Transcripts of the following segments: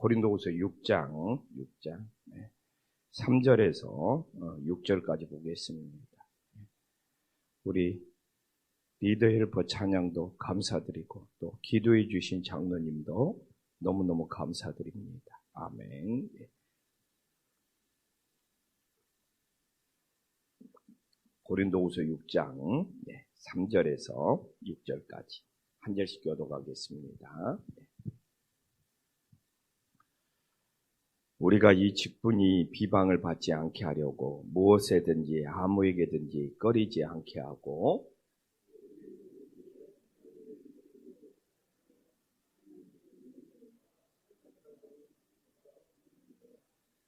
고린도후서 6장 3절에서 6절까지 보겠습니다. 우리 리더 헬퍼 찬양도 감사드리고 또 기도해 주신 장로님도 너무너무 감사드립니다. 아멘. 고린도후서 6장 3절에서 6절까지 한 절씩 교독하겠습니다. 우리가 이 직분이 비방을 받지 않게 하려고 무엇에든지 아무에게든지 꺼리지 않게 하고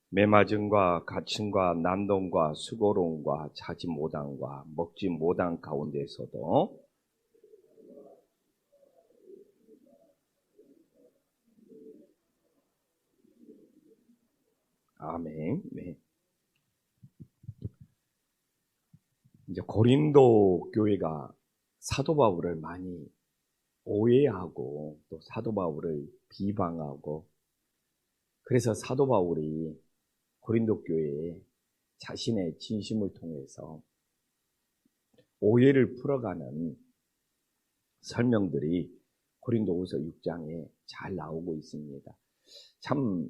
매맞음과 가침과 난동과 수고로움과 자지 못함과 먹지 못함 가운데서도 아멘. 네. 이제 고린도 교회가 사도 바울을 많이 오해하고 또 사도 바울을 비방하고 그래서 사도 바울이 고린도 교회에 자신의 진심을 통해서 오해를 풀어가는 설명들이 고린도후서 6장에 잘 나오고 있습니다. 참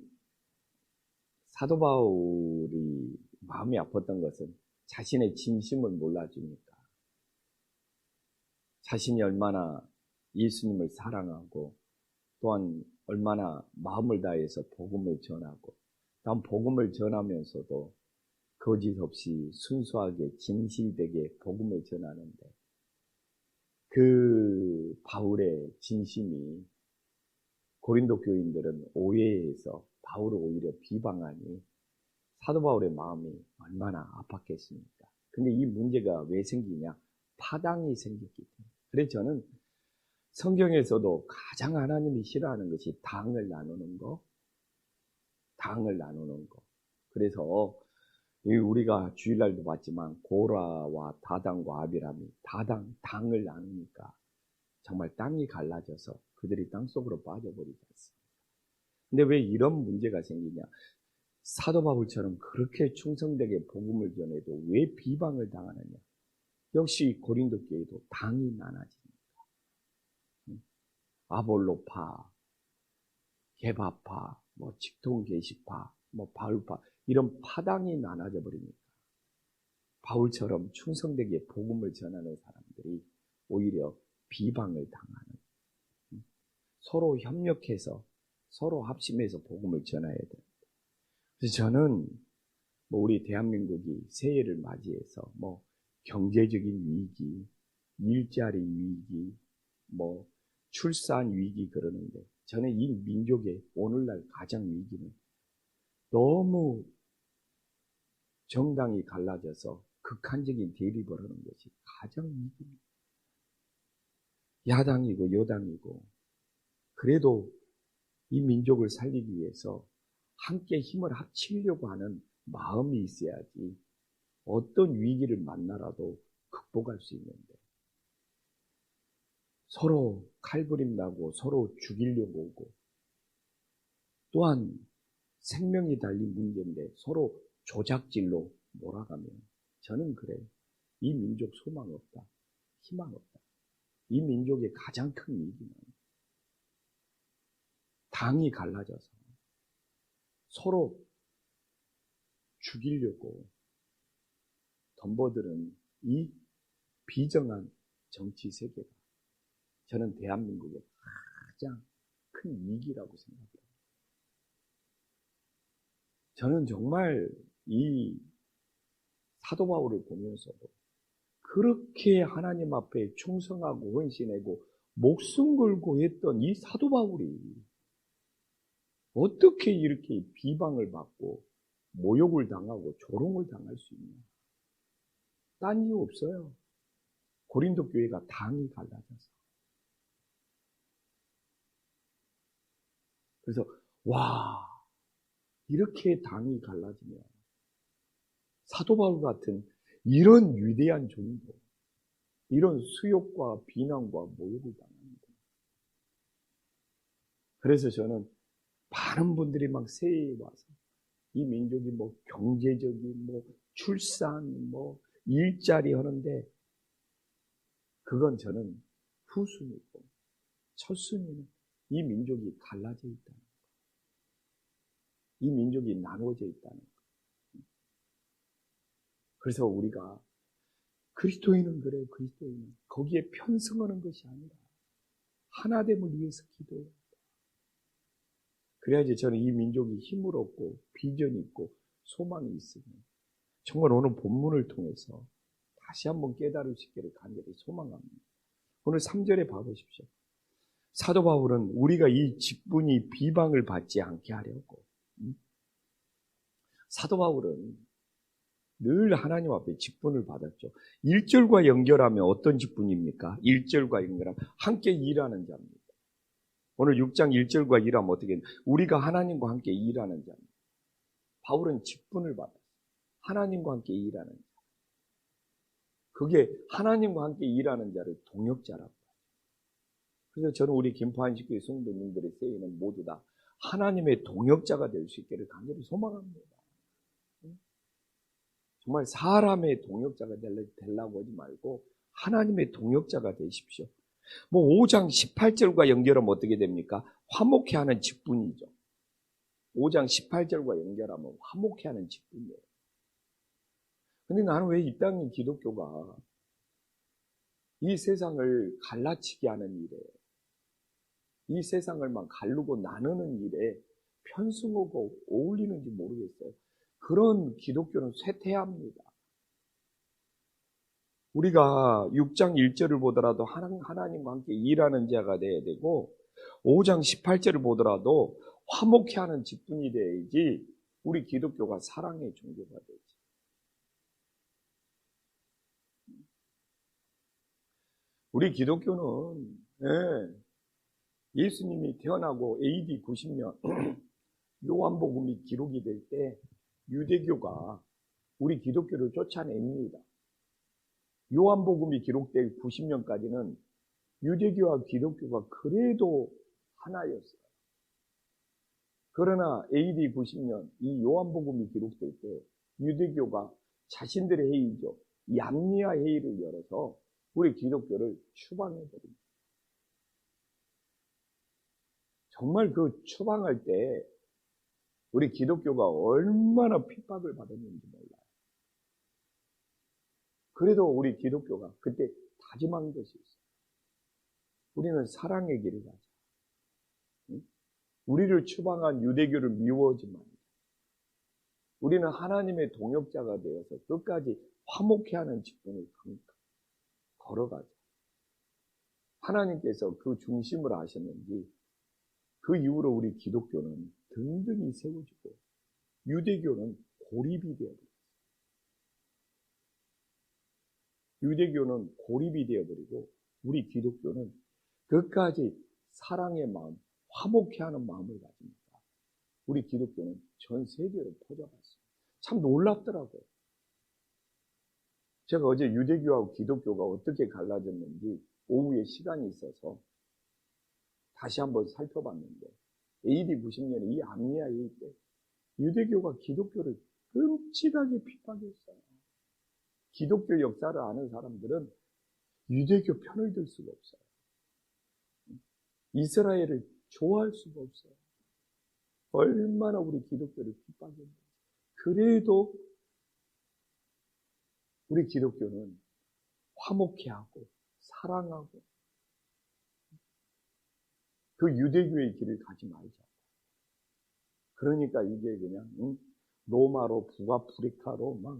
사도 바울이 마음이 아팠던 것은 자신의 진심을 몰라주니까 자신이 얼마나 예수님을 사랑하고 또한 얼마나 마음을 다해서 복음을 전하고 또한 복음을 전하면서도 거짓 없이 순수하게 진실되게 복음을 전하는데 그 바울의 진심이 고린도 교인들은 오해해서 바울을 오히려 비방하니 사도 바울의 마음이 얼마나 아팠겠습니까? 근데 이 문제가 왜 생기냐? 파당이 생겼기 때문에. 그래서 저는 성경에서도 가장 하나님이 싫어하는 것이 당을 나누는 거. 그래서 우리가 주일날도 봤지만 고라와 다단과 아비람이 당을 나누니까 정말 땅이 갈라져서 그들이 땅속으로 빠져버리지 않습니다. 근데 왜 이런 문제가 생기냐? 사도 바울처럼 그렇게 충성되게 복음을 전해도 왜 비방을 당하느냐? 역시 고린도 교회도 당이 나눠집니다. 아볼로파, 게바파, 직통계시파, 바울파 이런 파당이 나눠져 버립니다. 바울처럼 충성되게 복음을 전하는 사람들이 오히려 비방을 당하는, 서로 협력해서 서로 합심해서 복음을 전해야 됩니다. 그래서 저는 우리 대한민국이 새해를 맞이해서 경제적인 위기, 일자리 위기, 출산 위기 그러는데 저는 이 민족의 오늘날 가장 위기는 너무 정당이 갈라져서 극한적인 대립을 하는 것이 가장 위기입니다. 야당이고 여당이고 그래도 이 민족을 살리기 위해서 함께 힘을 합치려고 하는 마음이 있어야지 어떤 위기를 만나라도 극복할 수 있는데 서로 칼부림 나고 서로 죽이려고 오고 또한 생명이 달린 문제인데 서로 조작질로 몰아가면 저는 그래요. 이 민족 소망 없다. 희망 없다. 이 민족의 가장 큰 위기는 당이 갈라져서 서로 죽이려고 덤벼드는 이 비정한 정치 세계가 저는 대한민국의 가장 큰 위기라고 생각합니다. 저는 정말 이 사도 바울을 보면서도 그렇게 하나님 앞에 충성하고 헌신하고 목숨 걸고 했던 이 사도 바울이 어떻게 이렇게 비방을 받고 모욕을 당하고 조롱을 당할 수 있냐? 딴 이유 없어요. 고린도 교회가 당이 갈라져서. 그래서 이렇게 당이 갈라지면 사도 바울 같은 이런 위대한 종도 이런 수욕과 비난과 모욕을 당합니다. 그래서 저는 많은 분들이 막 새해에 와서 이 민족이 뭐 경제적인 뭐 출산 뭐 일자리 하는데 그건 저는 후순위고 첫순위는 이 민족이 갈라져 있다는 거. 이 민족이 나눠져 있다는 거. 그래서 우리가 그리스도인은 그래요. 그리스도인은 거기에 편승하는 것이 아니라 하나됨을 위해서 기도해야 합니다. 그래야지 저는 이 민족이 힘을 얻고 비전이 있고 소망이 있으면 정말 오늘 본문을 통해서 다시 한번 깨달을 수 있기를 간절히 소망합니다. 오늘 3절에 봐보십시오. 사도 바울은 우리가 이 직분이 비방을 받지 않게 하려고, 사도 바울은 늘 하나님 앞에 직분을 받았죠. 1절과 연결하면 어떤 직분입니까? 1절과 연결하면 함께 일하는 자입니다. 오늘 6장 1절과 일하면 어떻게 우리가 하나님과 함께 일하는 자입니다. 바울은 직분을 받았어요. 하나님과 함께 일하는 자. 그게 하나님과 함께 일하는 자를 동역자라고 해요. 그래서 저는 우리 김포한식교회 성도님들의 새해는 모두 다 하나님의 동역자가 될 수 있기를 간절히 소망합니다. 정말 사람의 동역자가 되려고 하지 말고 하나님의 동역자가 되십시오. 뭐 5장 18절과 연결하면 어떻게 됩니까? 화목해 하는 직분이죠. 5장 18절과 연결하면 화목해 하는 직분이에요. 근데 나는 왜 이 땅의 기독교가 이 세상을 갈라치게 하는 일에, 이 세상을 막 가르고 나누는 일에 편승하고 어울리는지 모르겠어요. 그런 기독교는 쇠퇴합니다. 우리가 6장 1절을 보더라도 하나님과 함께 일하는 자가 돼야 되고 5장 18절을 보더라도 화목해 하는 직분이 돼야지 우리 기독교가 사랑의 종교가 되지. 우리 기독교는 예수님이 태어나고 AD 90년 요한복음이 기록이 될 때 유대교가 우리 기독교를 쫓아냅니다. 요한복음이 기록될 90년까지는 유대교와 기독교가 그래도 하나였어요. 그러나 AD 90년 이 요한복음이 기록될 때 유대교가 자신들의 회의죠. 얌리아 회의를 열어서 우리 기독교를 추방해버립니다. 정말 그 추방할 때 우리 기독교가 얼마나 핍박을 받았는지 몰라요. 그래도 우리 기독교가 그때 다짐한 것이 있어요. 우리는 사랑의 길을 가자. 우리를 추방한 유대교를 미워하지 말자. 우리는 하나님의 동역자가 되어서 끝까지 화목해 하는 직분을 걸어가자. 하나님께서 그 중심을 아셨는지 그 이후로 우리 기독교는 든든히 세워지고 유대교는 고립이 되어버렸어요. 유대교는 고립이 되어버리고 우리 기독교는 끝까지 사랑의 마음, 화목해하는 마음을 가집니다. 우리 기독교는 전 세계로 퍼져갔어요. 참 놀랍더라고요. 제가 어제 유대교하고 기독교가 어떻게 갈라졌는지 오후에 시간이 있어서 다시 한번 살펴봤는데 AD 90년에 이 암리아 회의 때 유대교가 기독교를 끔찍하게 핍박했어요. 기독교 역사를 아는 사람들은 유대교 편을 들 수가 없어요. 이스라엘을 좋아할 수가 없어요. 얼마나 우리 기독교를 핍박했는지. 그래도 우리 기독교는 화목해하고 사랑하고 그 유대교의 길을 가지 말자. 그러니까 이게 그냥 로마로 북아프리카로 막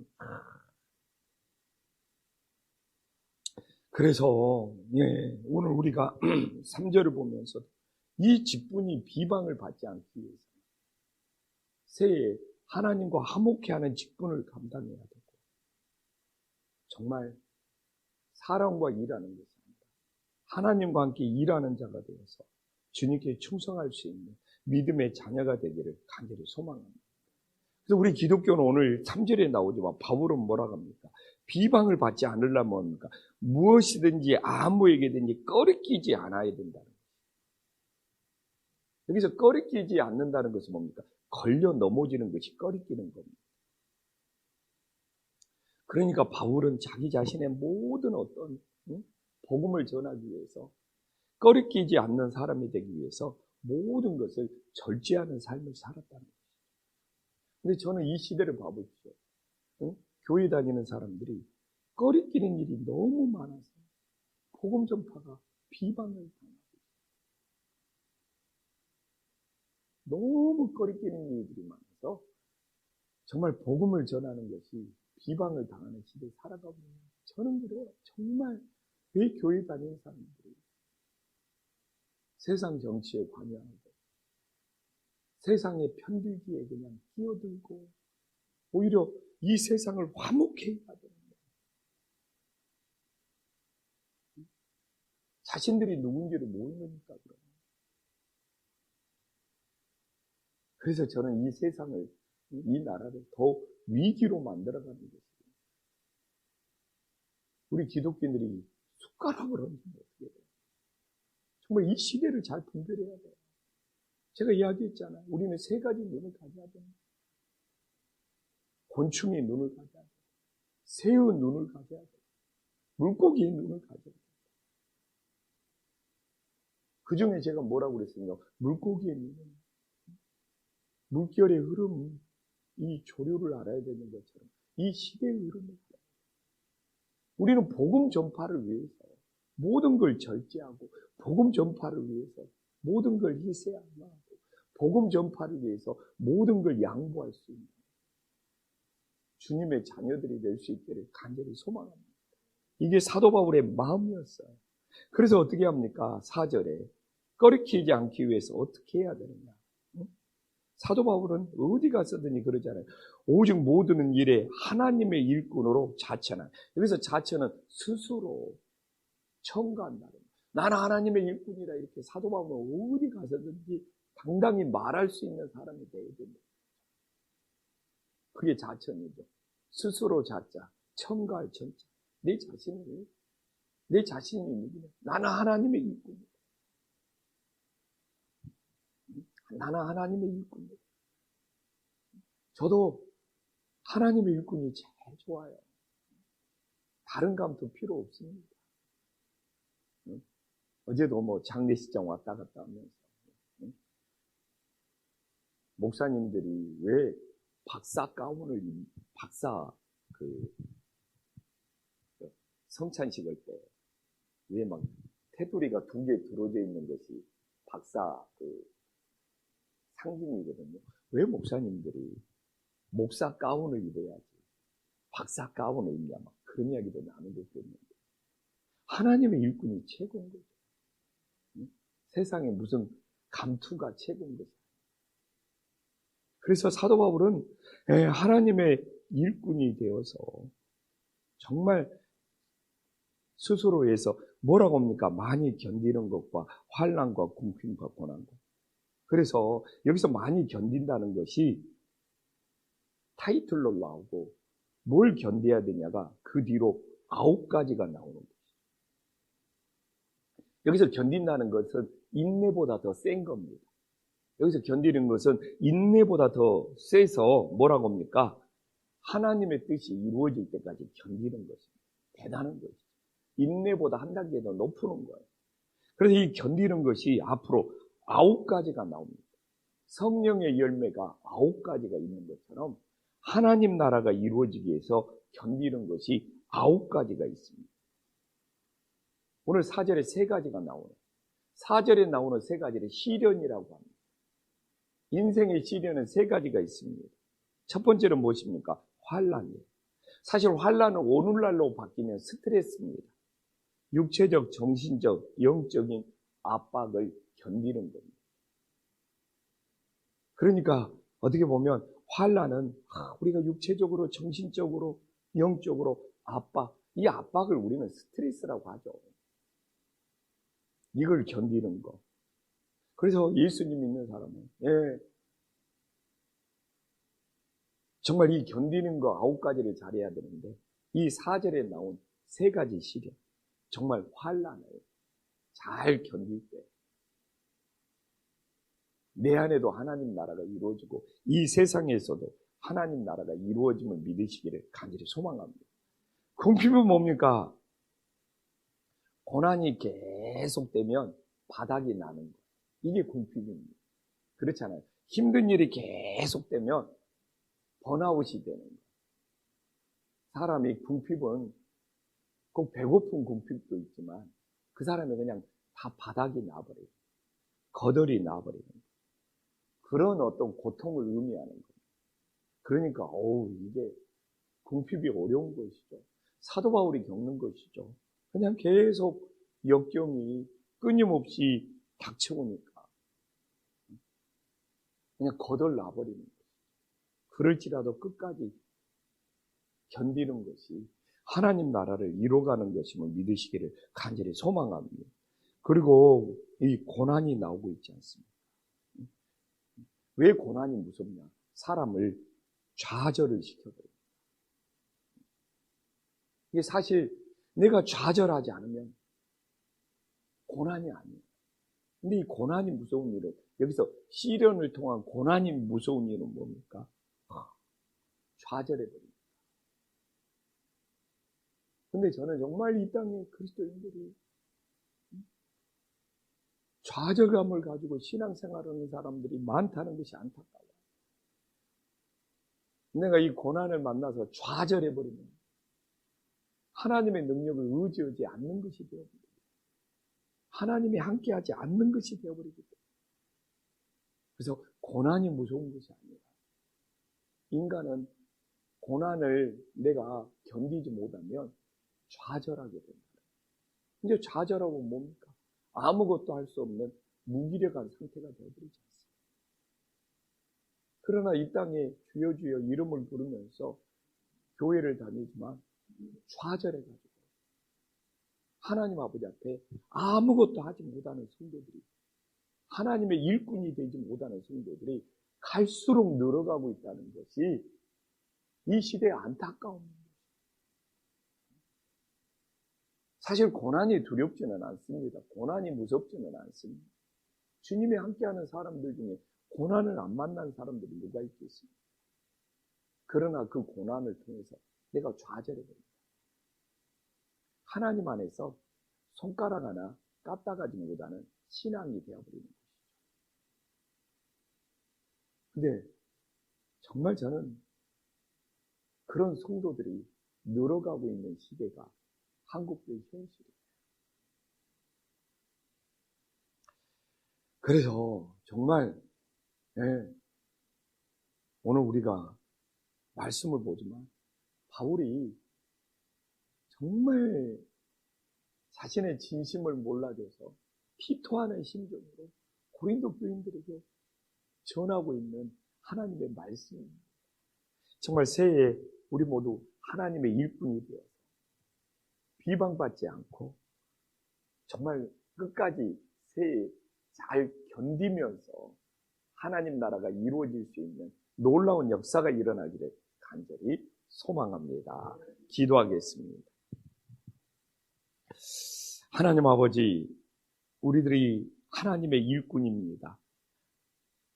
그래서 오늘 우리가 3절을 보면서 이 직분이 비방을 받지 않기 위해서 새해 하나님과 화목해하는 직분을 감당해야 되고 정말 사랑과 일하는 것이 아니라 하나님과 함께 일하는 자가 되어서 주님께 충성할 수 있는 믿음의 자녀가 되기를 간절히 소망합니다. 그래서 우리 기독교는 오늘 3절에 나오지만 바울은 뭐라고 합니까? 비방을 받지 않으려면 뭡니까? 무엇이든지 아무에게든지 꺼리끼지 않아야 된다는 거예요. 여기서 꺼리끼지 않는다는 것은 뭡니까? 걸려 넘어지는 것이 꺼리끼는 겁니다. 그러니까 바울은 자기 자신의 모든 어떤 복음을 전하기 위해서 꺼리끼지 않는 사람이 되기 위해서 모든 것을 절제하는 삶을 살았다는 거죠. 근데 저는 이 시대를 봐보십시오. 교회 다니는 사람들이 꺼리끼는 일이 너무 많아서 복음 전파가 비방을 당하고 너무 꺼리끼는 일들이 많아서 정말 복음을 전하는 것이 비방을 당하는 시대에 살아가고 있는 저는 그래요. 정말 왜 교회 다니는 사람들이 세상 정치에 관여하고 세상에 편들기에 그냥 끼어들고 오히려 이 세상을 화목해 해야 되는 거예요. 자신들이 누군지를 모르니까 그래요. 그래서 저는 이 세상을, 이 나라를 더 위기로 만들어가는 것이에요. 우리 기독교인들이 숟가락을 얹으면 어떻게 돼요? 정말 이 시대를 잘 분별해야 돼요. 제가 이야기했잖아요. 우리는 세 가지 눈을 가져야 됩니다. 곤충의 눈을 가져야 돼요. 새의 눈을 가져야 돼요. 물고기의 눈을 가져야 돼요. 그 중에 제가 뭐라고 그랬습니까? 물고기의 눈은 물결의 흐름이 이 조류를 알아야 되는 것처럼 이 시대의 흐름을 알아야 돼요. 우리는 복음 전파를 위해서 모든 걸 절제하고 복음 전파를 위해서 모든 걸 희생하고 복음 전파를 위해서 모든 걸 양보할 수 있는 주님의 자녀들이 될 수 있기를 간절히 소망합니다. 이게 사도 바울의 마음이었어요. 그래서 어떻게 합니까? 4절에 꺼리키지 않기 위해서 어떻게 해야 되느냐? 사도 바울은 어디 가서든지 그러잖아요. 오직 모든 일에 하나님의 일꾼으로 자처하는. 여기서 자처는 스스로 첨가한다는 거예요. 나는 하나님의 일꾼이다. 이렇게 사도 바울은 어디 가서든지 당당히 말할 수 있는 사람이 되어야 됩니다. 그게 자처이죠. 스스로 자자, 첨가할 첨자. 내 자신이 누구냐? 나는 하나님의 일꾼이다. 나는 하나님의 일꾼이다. 저도 하나님의 일꾼이 제일 좋아요. 다른 감도 필요 없습니다. 어제도 뭐 장례식장 왔다 갔다 하면서 목사님들이 왜 박사 가운을 성찬식을 때 왜 막 테두리가 2개 들어져 있는 것이 박사 상징이거든요. 왜 목사님들이 목사 가운을 입어야지 박사 가운을 입냐 막 그런 이야기도 나누고 있는데 하나님의 일꾼이 최고인 거죠. 세상에 무슨 감투가 최고인 거죠. 그래서 사도 바울은 하나님의 일꾼이 되어서 정말 스스로 해서 뭐라고 합니까? 많이 견디는 것과 환난과 궁핍과 고난과. 그래서 여기서 많이 견딘다는 것이 타이틀로 나오고 뭘 견뎌야 되냐가 그 뒤로 9가지가 나오는 거죠. 여기서 견딘다는 것은 인내보다 더 센 겁니다. 여기서 견디는 것은 인내보다 더 세서 뭐라고 합니까? 하나님의 뜻이 이루어질 때까지 견디는 것입니다. 대단한 거죠. 인내보다 한 단계 더 높은 거예요. 그래서 이 견디는 것이 앞으로 9가지가 나옵니다. 성령의 열매가 9가지가 있는 것처럼 하나님 나라가 이루어지기 위해서 견디는 것이 9가지가 있습니다. 오늘 4절에 3가지가 나오네요. 4절에 나오는 3가지를 시련이라고 합니다. 인생의 시련은 3가지가 있습니다. 첫 번째는 무엇입니까? 환난이에요. 사실 환난은 오늘날로 바뀌면 스트레스입니다. 육체적, 정신적, 영적인 압박을 견디는 겁니다. 그러니까 어떻게 보면 환난은 우리가 육체적으로, 정신적으로, 영적으로 이 압박을 우리는 스트레스라고 하죠. 이걸 견디는 거. 그래서 예수님 믿는 사람은 정말 이 견디는 거 9가지를 잘해야 되는데 이 4절에 나온 3가지 시련, 정말 환난을 잘 견딜 때 내 안에도 하나님 나라가 이루어지고 이 세상에서도 하나님 나라가 이루어짐을 믿으시기를 간절히 소망합니다. 궁핍은 뭡니까? 고난이 계속되면 바닥이 나는 거예요. 이게 궁핍입니다. 그렇잖아요. 힘든 일이 계속되면 번아웃이 되는 거예요. 사람이 궁핍은 꼭 배고픈 궁핍도 있지만 그 사람이 그냥 다 바닥이 나버려요. 거덜이 나버리는 거예요. 그런 어떤 고통을 의미하는 거예요. 그러니까 이게 궁핍이 어려운 것이죠. 사도 바울이 겪는 것이죠. 그냥 계속 역경이 끊임없이 닥쳐오니까 그냥 거덜 나버리는 거예요. 그럴지라도 끝까지 견디는 것이 하나님 나라를 이뤄가는 것임을 믿으시기를 간절히 소망합니다. 그리고 이 고난이 나오고 있지 않습니까? 왜 고난이 무섭냐? 사람을 좌절을 시켜버려요. 이게 사실 내가 좌절하지 않으면 고난이 아니에요. 근데 이 고난이 무서운 일은, 여기서 시련을 통한 고난이 무서운 일은 뭡니까? 좌절해버립니다. 근데 저는 정말 이 땅의 그리스도인들이 좌절감을 가지고 신앙생활하는 사람들이 많다는 것이 안타까워요. 내가 이 고난을 만나서 좌절해버리면 하나님의 능력을 의지하지 않는 것이 되어버립니다. 하나님이 함께하지 않는 것이 되어버리기 때문에. 그래서 고난이 무서운 것이 아니라 인간은 고난을 내가 견디지 못하면 좌절하게 된다. 이제 좌절하고 뭡니까? 아무것도 할 수 없는 무기력한 상태가 되어버리지 않습니다. 그러나 이 땅에 주여 주여 이름을 부르면서 교회를 다니지만 좌절해가지고 하나님 아버지 앞에 아무것도 하지 못하는 성도들이, 하나님의 일꾼이 되지 못하는 성도들이 갈수록 늘어가고 있다는 것이 이 시대의 안타까움입니다. 사실 고난이 두렵지는 않습니다. 고난이 무섭지는 않습니다. 주님이 함께하는 사람들 중에 고난을 안 만난 사람들이 누가 있겠습니까? 그러나 그 고난을 통해서 내가 좌절해버립니다. 하나님 안에서 손가락 하나 까딱하지 못하는 신앙이 되어버리는 것이죠. 근데 정말 저는 그런 성도들이 늘어가고 있는 시대가 한국의 현실이에요. 그래서 정말 오늘 우리가 말씀을 보지만 바울이 정말 자신의 진심을 몰라줘서 피토하는 심정으로 고린도 교인들에게 전하고 있는 하나님의 말씀입니다. 정말 새해에 우리 모두 하나님의 일꾼이 되어서 비방받지 않고 정말 끝까지 새해 잘 견디면서 하나님 나라가 이루어질 수 있는 놀라운 역사가 일어나기를 간절히 소망합니다. 기도하겠습니다. 하나님 아버지, 우리들이 하나님의 일꾼입니다.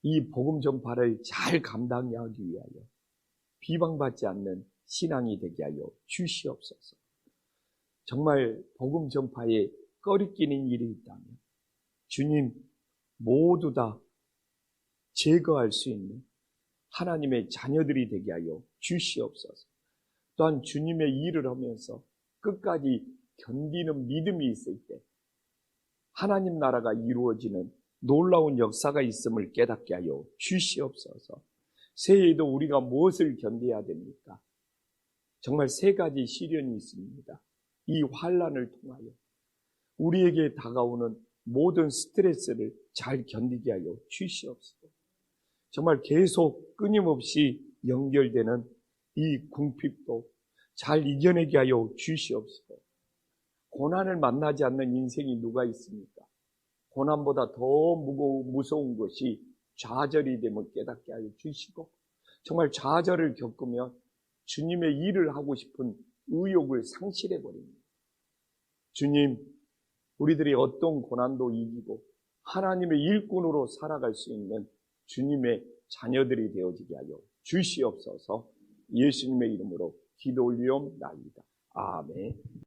이 복음 전파를 잘 감당하기 위하여 비방받지 않는 신앙이 되게 하여 주시옵소서. 정말 복음 전파에 꺼리끼는 일이 있다면 주님 모두 다 제거할 수 있는 하나님의 자녀들이 되게 하여 주시옵소서. 또한 주님의 일을 하면서 끝까지 견디는 믿음이 있을 때 하나님 나라가 이루어지는 놀라운 역사가 있음을 깨닫게 하여 주시옵소서. 새해에도 우리가 무엇을 견뎌야 됩니까? 정말 세 가지 시련이 있습니다. 이 환난을 통하여 우리에게 다가오는 모든 스트레스를 잘 견디게 하여 주시옵소서. 정말 계속 끊임없이 연결되는 이 궁핍도 잘 이겨내게 하여 주시옵소서. 고난을 만나지 않는 인생이 누가 있습니까? 고난보다 더 무서운 것이 좌절이 되면 깨닫게 하여 주시고, 정말 좌절을 겪으면 주님의 일을 하고 싶은 의욕을 상실해버립니다. 주님, 우리들이 어떤 고난도 이기고 하나님의 일꾼으로 살아갈 수 있는 주님의 자녀들이 되어지게 하여 주시옵소서. 예수님의 이름으로 기도 올리옵나이다. 아멘.